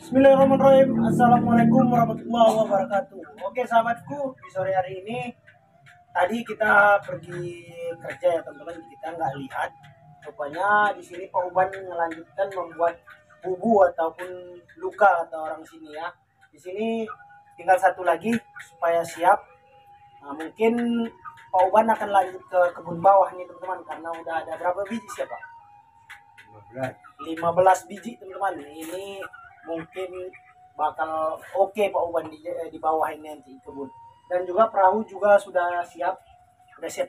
Bismillahirrahmanirrahim. Assalamualaikum warahmatullahi wabarakatuh. Oke sahabatku, di sore hari ini tadi kita pergi kerja ya teman-teman, kita nggak lihat. Rupanya di sini Pak Uban melanjutkan membuat bubu ataupun luka atau orang sini ya. Di sini tinggal satu lagi supaya siap. Nah, mungkin Pak Uban akan lanjut ke kebun bawah nih teman-teman, karena udah ada berapa biji sih Pak? 15 biji teman-teman. Ini mungkin bakal oke Pak Uban di bawah ini nanti kebun. Dan juga perahu juga sudah siap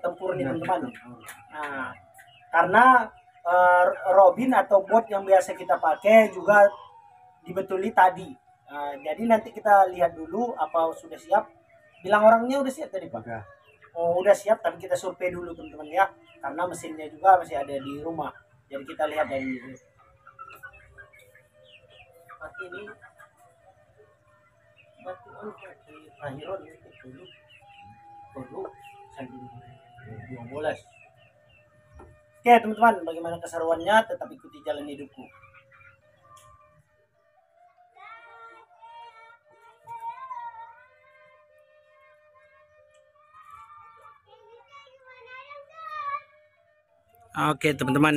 tempur nih teman-teman. Nah, karena robin atau bot yang biasa kita pakai juga dibetuli tadi. Jadi nanti kita lihat dulu apa sudah siap. Bilang orangnya udah siap tadi Pak? Oh udah siap, tapi kita survei dulu teman-teman ya, karena mesinnya juga masih ada di rumah. Jadi kita lihat dari ini. Pasti ini batu di akhiran itu dulu sambil 12. Oke teman-teman, bagaimana keseruannya? Tetap ikuti jalan hidupku. Oke teman-teman,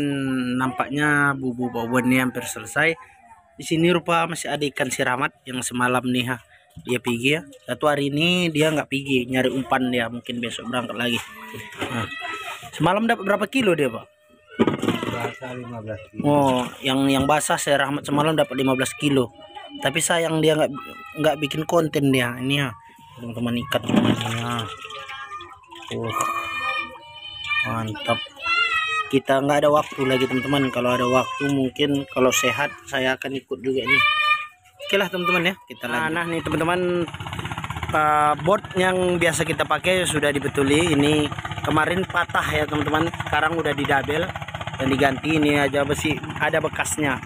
nampaknya bubu bawon ini hampir selesai. Di sini rupa masih ada ikan siramat yang semalam nih dia pergi ya. Satu hari ini dia nggak pergi, nyari umpan dia, mungkin besok berangkat lagi. Nah, semalam dapat berapa kilo dia Pak? Basah 15 kilo. Oh, yang basah saya rahmat semalam dapat 15 kilo. Tapi sayang dia nggak bikin konten dia. Ini ya teman-teman, ikat teman-teman. Mantap. Kita nggak ada waktu lagi teman-teman. Kalau ada waktu mungkin kalau sehat saya akan ikut juga nih. Oke lah teman-teman ya, kita lanjut. Nah nih teman-teman, bot yang biasa kita pakai sudah dibetuli. Ini kemarin patah ya teman-teman, sekarang udah didabel dan diganti. Ini aja besi ada bekasnya.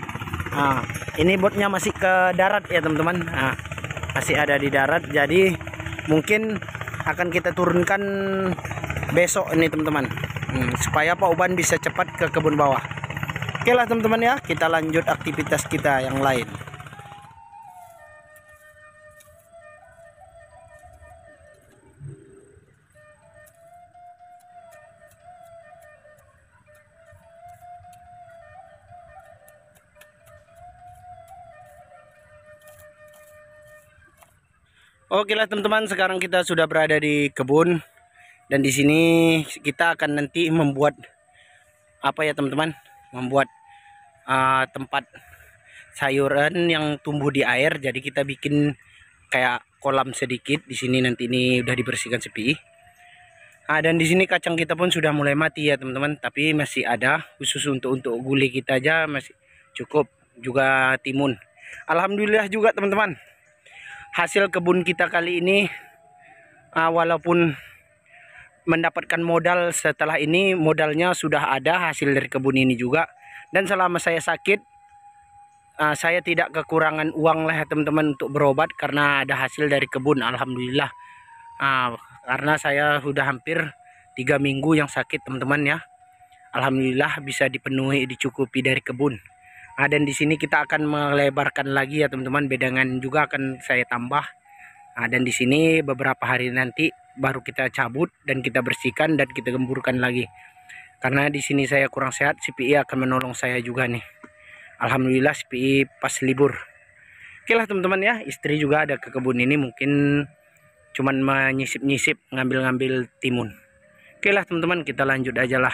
Nah, ini botnya masih ke darat ya teman-teman. Nah, masih ada di darat, jadi mungkin akan kita turunkan besok ini teman-teman. Supaya Pak Uban bisa cepat ke kebun bawah. Oke lah teman-teman ya, kita lanjut aktivitas kita yang lain. Oke lah teman-teman, sekarang kita sudah berada di kebun. Dan di sini kita akan nanti membuat apa ya teman-teman? Membuat tempat sayuran yang tumbuh di air. Jadi kita bikin kayak kolam sedikit di sini, nanti ini udah dibersihkan sepi. Dan di sini kacang kita pun sudah mulai mati ya teman-teman, tapi masih ada khusus untuk gulai kita aja masih cukup, juga timun. Alhamdulillah juga teman-teman. Hasil kebun kita kali ini walaupun mendapatkan modal setelah ini, modalnya sudah ada hasil dari kebun ini juga. Dan selama saya sakit, saya tidak kekurangan uang lah ya teman-teman untuk berobat, karena ada hasil dari kebun. Alhamdulillah. Karena saya sudah hampir 3 minggu yang sakit teman-teman ya. Alhamdulillah bisa dipenuhi, dicukupi dari kebun. Dan di sini kita akan melebarkan lagi ya teman-teman, bedangan juga akan saya tambah. Dan di sini beberapa hari nanti baru kita cabut dan kita bersihkan dan kita gemburkan lagi. Karena di sini saya kurang sehat, CPI akan menolong saya juga nih. Alhamdulillah CPI pas libur. Oke lah teman-teman ya, istri juga ada ke kebun ini, mungkin cuman menyisip-nyisip, ngambil-ngambil timun. Oke lah teman-teman, kita lanjut aja lah.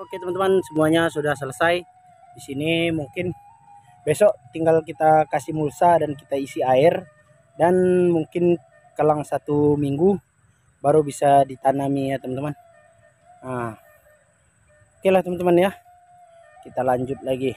Oke teman-teman, semuanya sudah selesai. Di sini mungkin besok tinggal kita kasih mulsa dan kita isi air, dan mungkin kelang 1 minggu baru bisa ditanami ya teman-teman. Nah, oke lah teman-teman ya, kita lanjut lagi.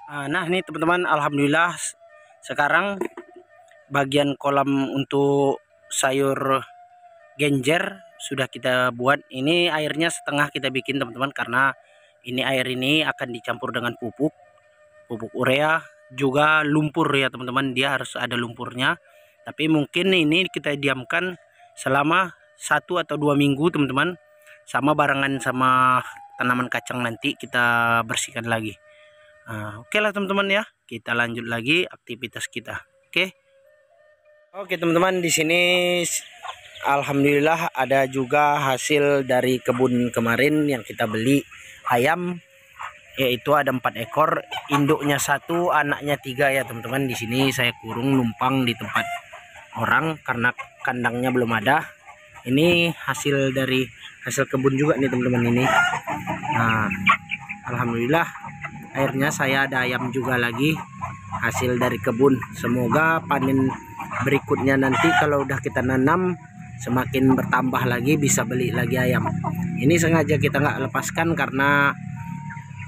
Nah ini teman-teman, alhamdulillah sekarang bagian kolam untuk sayur genjer sudah kita buat. Ini airnya setengah kita bikin teman-teman, karena ini air ini akan dicampur dengan pupuk urea, juga lumpur ya teman-teman, dia harus ada lumpurnya. Tapi mungkin ini kita diamkan selama 1 atau 2 minggu teman-teman, sama barengan sama tanaman kacang nanti kita bersihkan lagi. Oke lah teman-teman ya, kita lanjut lagi aktivitas kita. Oke teman-teman, di sini alhamdulillah ada juga hasil dari kebun kemarin yang kita beli ayam, yaitu ada 4 ekor, induknya 1, anaknya 3 ya teman-teman. Di sini saya kurung numpang di tempat orang karena kandangnya belum ada. Ini hasil dari hasil kebun juga nih teman-teman ini. Nah, alhamdulillah akhirnya saya ada ayam juga lagi hasil dari kebun. Semoga panen berikutnya nanti kalau udah kita nanam semakin bertambah lagi, bisa beli lagi ayam. Ini sengaja kita nggak lepaskan karena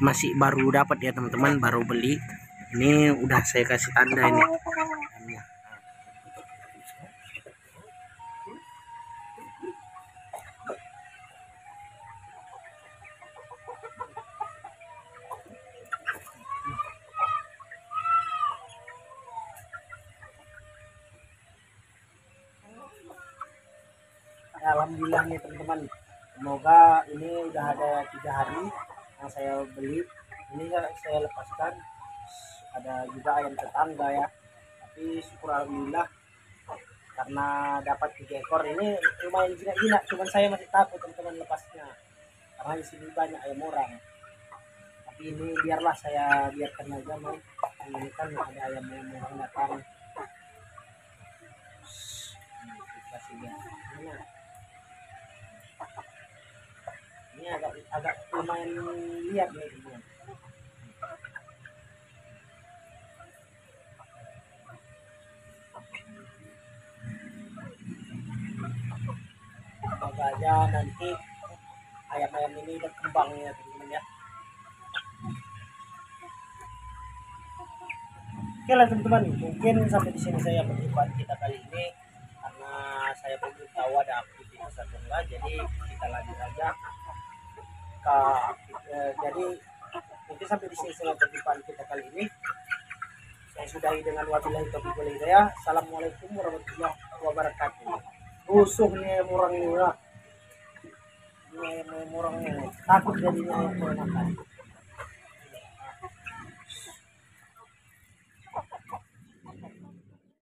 masih baru dapat ya teman-teman, baru beli. Ini udah saya kasih tanda ini. Alhamdulillah nih teman-teman, semoga ini udah ada 3 hari yang saya beli. Ini saya lepaskan, ada juga ayam tetangga ya, tapi syukur alhamdulillah karena dapat 3 ekor ini lumayan jinak-jinak, cuman saya masih takut teman-teman lepasnya karena di sini banyak ayam orang. Tapi ini biarlah saya biarkan aja, mau ini kan ada ayam orang datang. Kasih lihat ini agak lumayan lihat nih teman. Semoga aja nanti ayam-ayam ini berkembang ya teman-teman ya. Oke lah teman-teman, mungkin sampai di sini saya perjumpaan kita kali ini karena saya belum tahu ada aktivitas atau enggak, jadi kita lanjut aja ke jadi mungkin sampai di sini saya perjumpaan kita kali ini. Saya sudahi dengan wabillahi taufiq wal hidayah. Assalamualaikum warahmatullahi wabarakatuh. Rusuhnya orang ini lah. Ini orang ini takut jadinya yang makan.